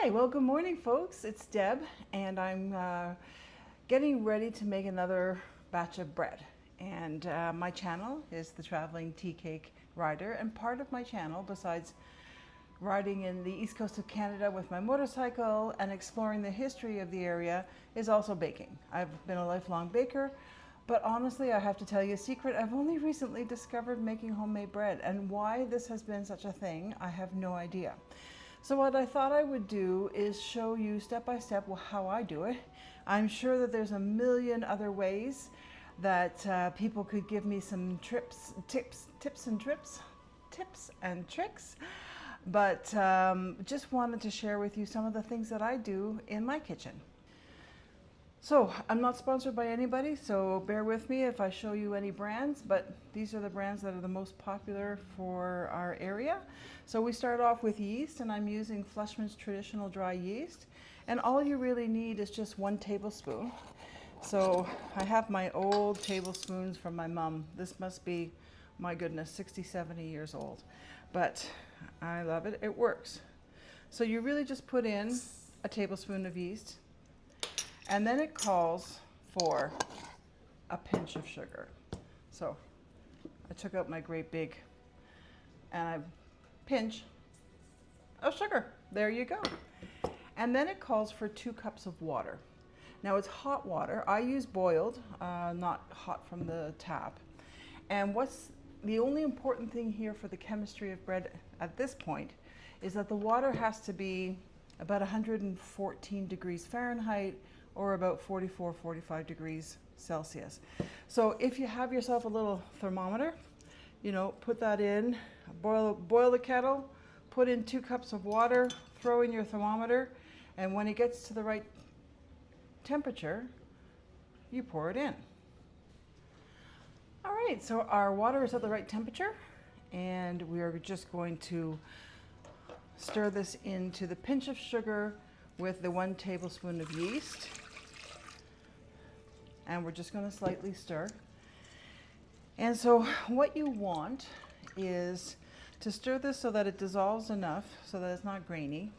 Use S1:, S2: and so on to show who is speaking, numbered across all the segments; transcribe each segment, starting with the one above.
S1: Hi, well, good morning, folks. It's Deb, and I'm getting ready to make another batch of bread. And my channel is the Traveling Tea Cake Rider, and part of my channel, besides riding in the east coast of Canada with my motorcycle and exploring the history of the area, is also baking. I've been a lifelong baker, but honestly, I have to tell you a secret. I've only recently discovered making homemade bread, and why this has been such a thing, I have no idea. So what I thought I would do is show you step by step how I do it. I'm sure that there's a million other ways that people could give me some tips and tricks. But just wanted to share with you some of the things that I do in my kitchen. So I'm not sponsored by anybody, so bear with me if I show you any brands, but these are the brands that are the most popular for our area. So we start off with yeast, and I'm using Fleischmann's traditional dry yeast. And all you really need is just 1 tablespoon. So I have my old tablespoons from my mom. This must be, my goodness, 60, 70 years old. But I love it, it works. So you really just put in a tablespoon of yeast, and then it calls for a pinch of sugar. So I took out my great big and I pinch of sugar. There you go. And then it calls for 2 cups of water. Now it's hot water. I use boiled, not hot from the tap. And what's the only important thing here for the chemistry of bread at this point is that the water has to be about 114 degrees Fahrenheit or about 44, 45 degrees Celsius. So if you have yourself a little thermometer, you know, put that in, boil the kettle, put in 2 cups of water, throw in your thermometer, and when it gets to the right temperature, you pour it in. All right, so our water is at the right temperature, and we are just going to stir this into the pinch of sugar with the 1 tablespoon of yeast. And we're just going to slightly stir. And so what you want is to stir this so that it dissolves enough so that it's not grainy.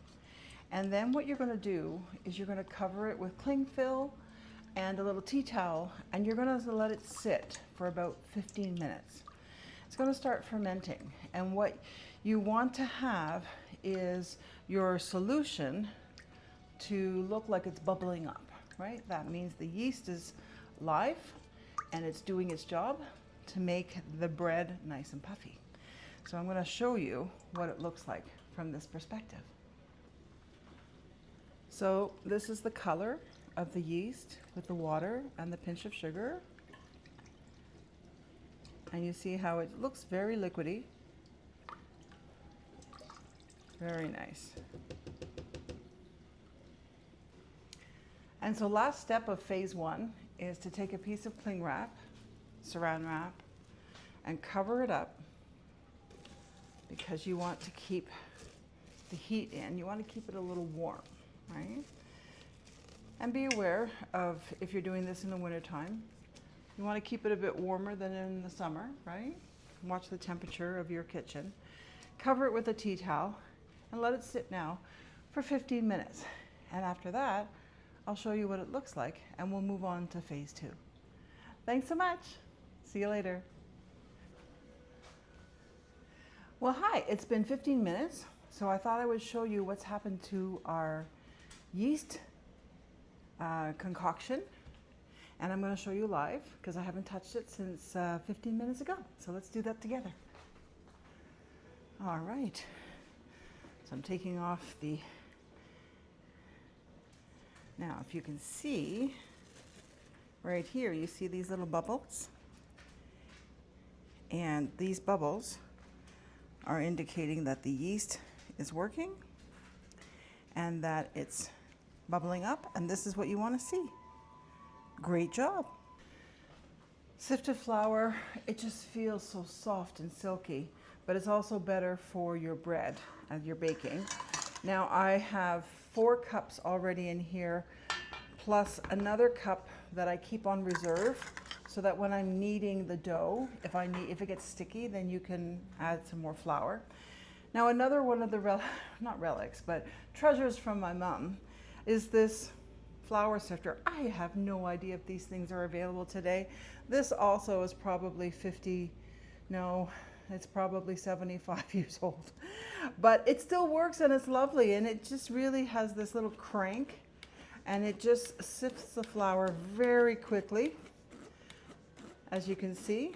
S1: And then what you're going to do is you're going to cover it with cling film and a little tea towel, and you're going to let it sit for about 15 minutes. It's going to start fermenting, and what you want to have is your solution to look like it's bubbling up, right? That means the yeast is live and it's doing its job to make the bread nice and puffy. So I'm going to show you what it looks like from this perspective. So this is the color of the yeast with the water and the pinch of sugar. And you see how it looks very liquidy. Very nice. And so last step of phase 1 is to take a piece of cling wrap, saran wrap, and cover it up, because you want to keep the heat in. You want to keep it a little warm, right? And be aware of, if you're doing this in the wintertime, you want to keep it a bit warmer than in the summer, right? Watch the temperature of your kitchen. Cover it with a tea towel and let it sit now for 15 minutes. And after that, I'll show you what it looks like, and we'll move on to phase 2. Thanks so much. See you later. Well, hi, it's been 15 minutes, so I thought I would show you what's happened to our yeast concoction. And I'm going to show you live, because I haven't touched it since 15 minutes ago. So let's do that together. All right. So I'm taking off the... Now, if you can see, right here, you see these little bubbles? And these bubbles are indicating that the yeast is working and that it's bubbling up, and this is what you want to see. Great job. Sifted flour, it just feels so soft and silky, but it's also better for your bread and your baking. Now I have 4 cups already in here, plus another cup that I keep on reserve, so that when I'm kneading the dough, if it gets sticky, then you can add some more flour. Now another one of the, not relics, but treasures from my mom is this flour sifter. I have no idea if these things are available today. This also is probably 50, no, it's probably 75 years old. But it still works and it's lovely, and it just really has this little crank and it just sifts the flour very quickly, as you can see.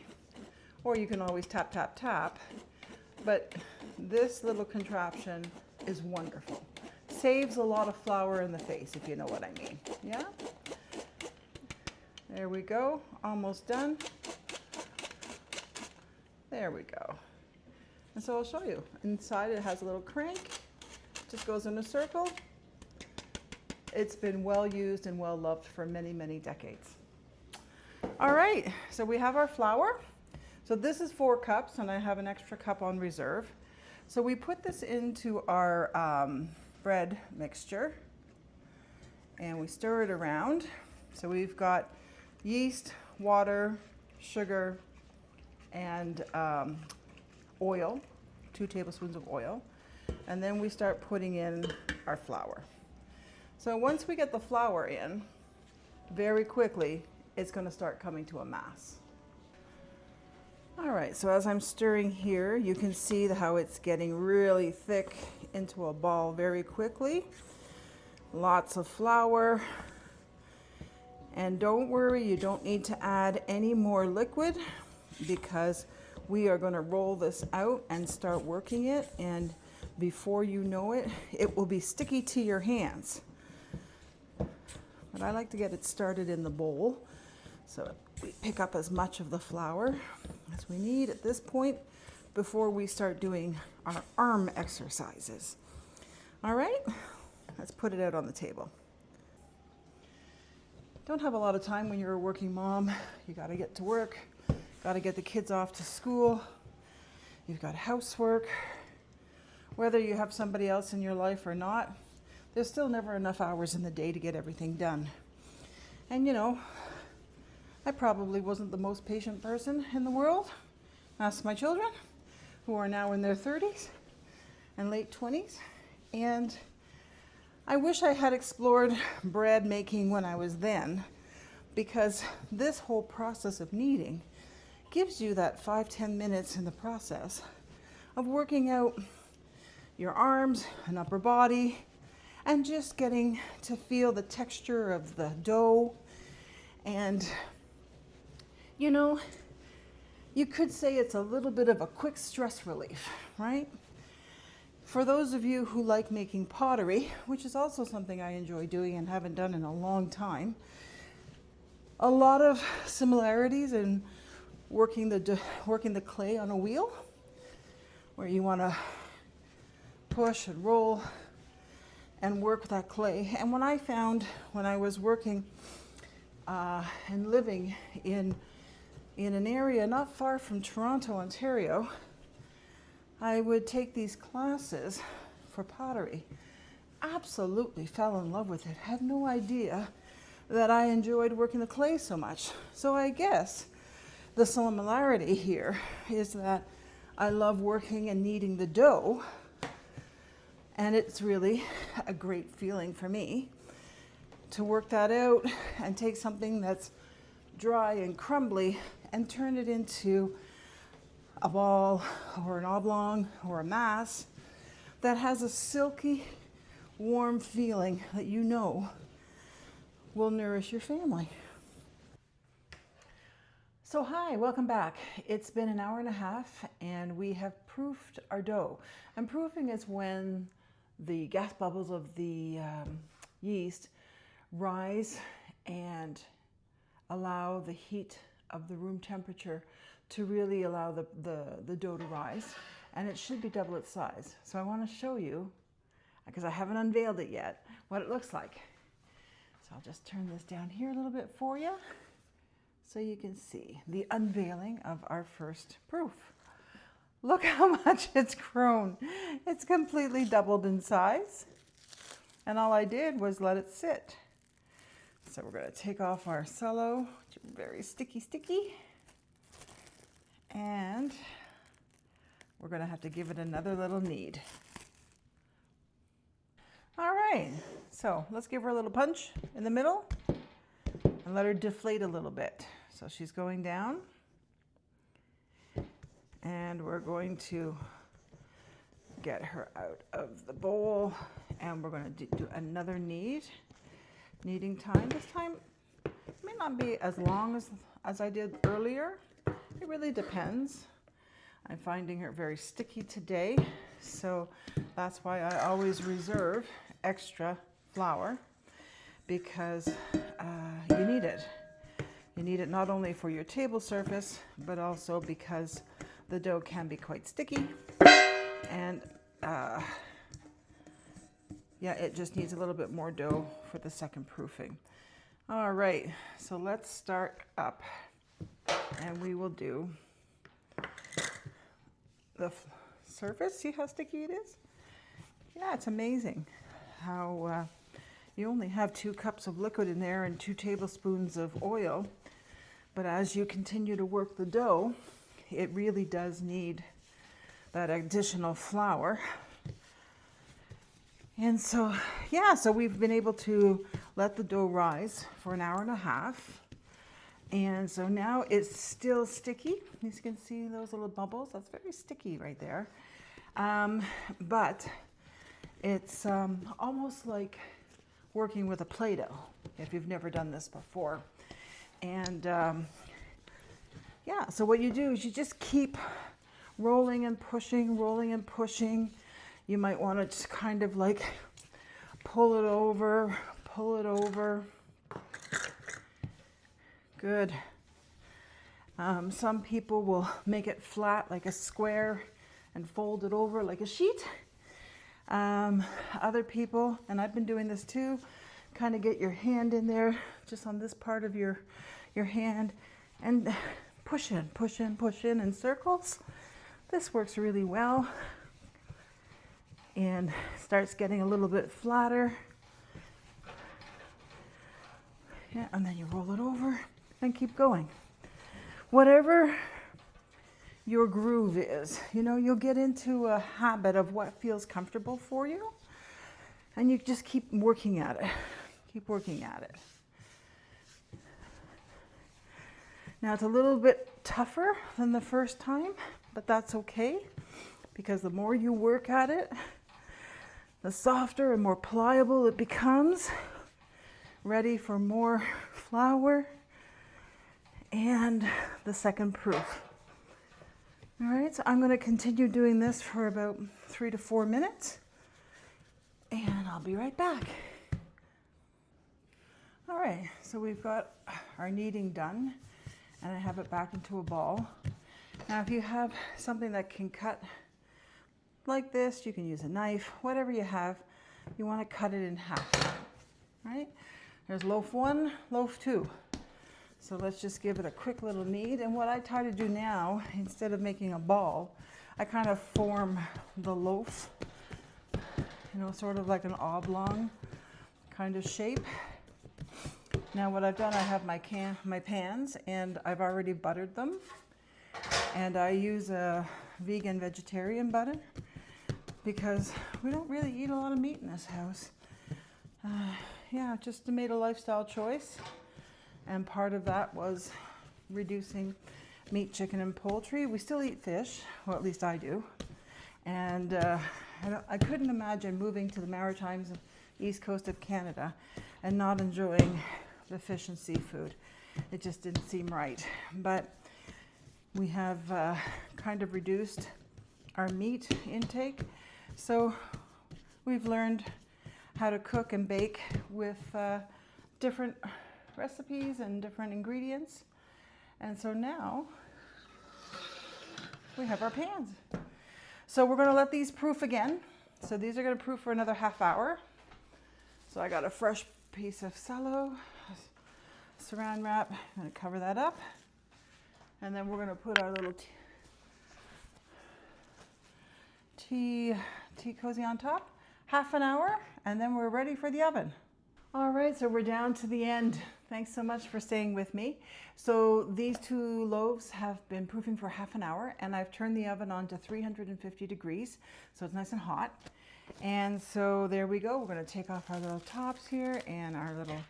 S1: Or you can always tap, tap, tap. But this little contraption is wonderful. Saves a lot of flour in the face, if you know what I mean. Yeah? There we go, almost done. There we go. And so I'll show you. Inside it has a little crank, just goes in a circle. It's been well used and well loved for many, many decades. All right, so we have our flour. So this is 4 cups, and I have an extra cup on reserve. So we put this into our bread mixture, and we stir it around. So we've got yeast, water, sugar, and oil, 2 tablespoons of oil. And then we start putting in our flour. So once we get the flour in, very quickly, it's going to start coming to a mass. All right, so as I'm stirring here, you can see how it's getting really thick into a ball very quickly. Lots of flour. And don't worry, you don't need to add any more liquid because we are going to roll this out and start working it. And before you know it, it will be sticky to your hands. But I like to get it started in the bowl. So we pick up as much of the flour as we need at this point before we start doing our arm exercises. All right, let's put it out on the table. Don't have a lot of time when you're a working mom. You got to get to work, got to get the kids off to school. You've got housework. Whether you have somebody else in your life or not, there's still never enough hours in the day to get everything done. And you know, I probably wasn't the most patient person in the world. Ask my children, who are now in their 30s and late 20s. And I wish I had explored bread making when I was then, because this whole process of kneading gives you that 5-10 minutes in the process of working out your arms and upper body and just getting to feel the texture of the dough. And you know, you could say it's a little bit of a quick stress relief, right? For those of you who like making pottery, which is also something I enjoy doing and haven't done in a long time, a lot of similarities in working the clay on a wheel, where you want to push and roll and work that clay. And what I found when I was working and living in an area not far from Toronto, Ontario, I would take these classes for pottery. Absolutely fell in love with it. Had no idea that I enjoyed working the clay so much. So I guess the similarity here is that I love working and kneading the dough, and it's really a great feeling for me to work that out and take something that's dry and crumbly and turn it into a ball or an oblong or a mass that has a silky, warm feeling that you know will nourish your family. So hi, welcome back. It's been an hour and a half and we have proofed our dough. And proofing is when the gas bubbles of the yeast rise and allow the heat of the room temperature to really allow the dough to rise, and it should be double its size. So I want to show you, because I haven't unveiled it yet, what it looks like. So I'll just turn this down here a little bit for you so you can see the unveiling of our first proof. Look how much it's grown. It's completely doubled in size, and all I did was let it sit. So we're going to take off our cello, which is very sticky, and we're going to have to give it another little knead. All right, so let's give her a little punch in the middle and let her deflate a little bit. So she's going down, and we're going to get her out of the bowl, and we're going to do another knead. Kneading time, this time may not be as long as I did earlier. It really depends. I'm finding her very sticky today, so that's why I always reserve extra flour, because you need it. You need it not only for your table surface, but also because the dough can be quite sticky, and yeah, it just needs a little bit more dough for the second proofing. All right, so let's start up, and we will do the surface. See how sticky it is? Yeah, it's amazing how you only have 2 cups of liquid in there and 2 tablespoons of oil, but as you continue to work the dough, it really does need that additional flour. And so, yeah, so we've been able to let the dough rise for an hour and a half. And so now it's still sticky. You can see those little bubbles. That's very sticky right there. But it's almost like working with a Play-Doh, if you've never done this before. And yeah, so what you do is you just keep rolling and pushing, rolling and pushing. You might want to just kind of like pull it over, pull it over. Good. Some people will make it flat like a square and fold it over like a sheet. Other people, and I've been doing this too, kind of get your hand in there, just on this part of your hand, and push in, push in, push in circles. This works really well and starts getting a little bit flatter. Yeah, and then you roll it over and keep going. Whatever your groove is, you know, you'll get into a habit of what feels comfortable for you, and you just keep working at it. Keep working at it. Now it's a little bit tougher than the first time, but that's okay, because the more you work at it, the softer and more pliable it becomes, ready for more flour and the second proof. All right, so I'm going to continue doing this for about 3 to 4 minutes, and I'll be right back. All right, so we've got our kneading done, and I have it back into a ball. Now, if you have something that can cut like this, you can use a knife, whatever you have, you want to cut it in half, right? There's loaf 1, loaf 2. So let's just give it a quick little knead. And what I try to do now, instead of making a ball, I kind of form the loaf, you know, sort of like an oblong kind of shape. Now what I've done, I have my pans, and I've already buttered them. And I use a vegan vegetarian butter because we don't really eat a lot of meat in this house. Yeah, just made a lifestyle choice. And part of that was reducing meat, chicken, and poultry. We still eat fish, well, at least I do. And I couldn't imagine moving to the Maritimes, east coast of Canada, and not enjoying the fish and seafood. It just didn't seem right. But we have kind of reduced our meat intake. So we've learned how to cook and bake with different recipes and different ingredients. And so now we have our pans. So we're going to let these proof again. So these are going to proof for another half hour. So I got a fresh piece of cello, saran wrap. I'm going to cover that up. And then we're going to put our little tea cozy on top. Half an hour, and then we're ready for the oven. All right, so we're down to the end. Thanks so much for staying with me. So these 2 loaves have been proofing for half an hour, and I've turned the oven on to 350 degrees, so it's nice and hot. And so there we go. We're going to take off our little tops here and our little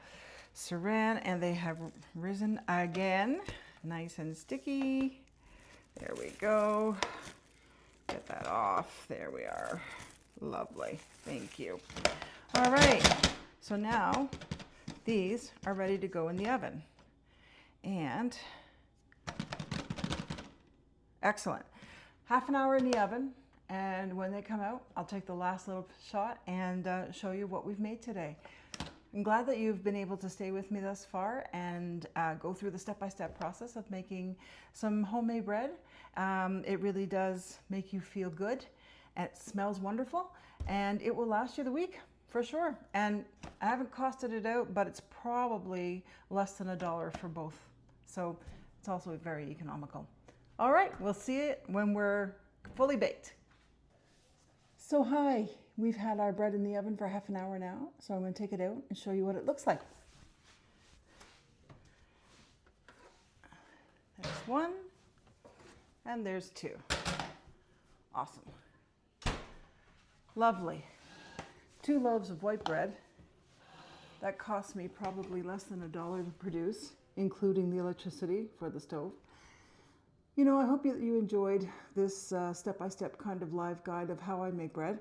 S1: saran, and they have risen again, nice and sticky. There we go. Get that off. There we are. Lovely. Thank you. All right. So now these are ready to go in the oven. And excellent. Half an hour in the oven, and when they come out, I'll take the last little shot and show you what we've made today. I'm glad that you've been able to stay with me thus far and go through the step-by-step process of making some homemade bread. It really does make you feel good. It smells wonderful, and it will last you the week for sure. And I haven't costed it out, but it's probably less than $1 for both. So it's also very economical. All right, we'll see it when we're fully baked. So hi, we've had our bread in the oven for half an hour now, so I'm going to take it out and show you what it looks like. There's 1, and there's 2. Awesome. Lovely. 2 loaves of white bread. That cost me probably less than $1 to produce, including the electricity for the stove. You know, I hope you enjoyed this step-by-step kind of live guide of how I make bread.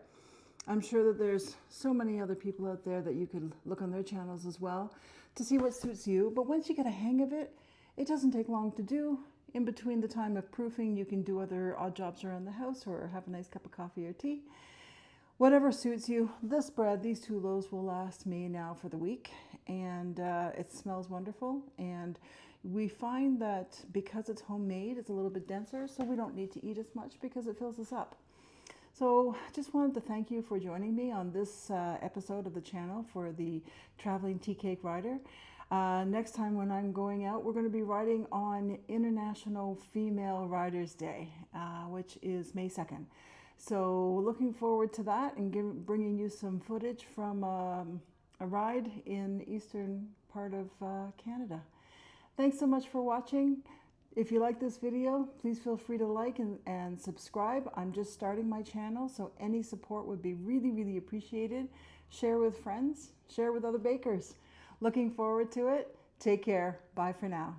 S1: I'm sure that there's so many other people out there that you could look on their channels as well to see what suits you. But once you get a hang of it, it doesn't take long to do. In between the time of proofing, you can do other odd jobs around the house or have a nice cup of coffee or tea. Whatever suits you. This bread, these 2 loaves will last me now for the week, and it smells wonderful. And we find that because it's homemade, it's a little bit denser, so we don't need to eat as much because it fills us up. So just wanted to thank you for joining me on this episode of the channel for the Traveling Tea Cake Rider. Next time when I'm going out, we're going to be riding on International Female Riders Day, which is May 2nd. So looking forward to that and bringing you some footage from a ride in the eastern part of Canada. Thanks so much for watching. If you like this video, please feel free to like and subscribe. I'm just starting my channel, so any support would be really, really appreciated. Share with friends, share with other bakers. Looking forward to it. Take care. Bye for now.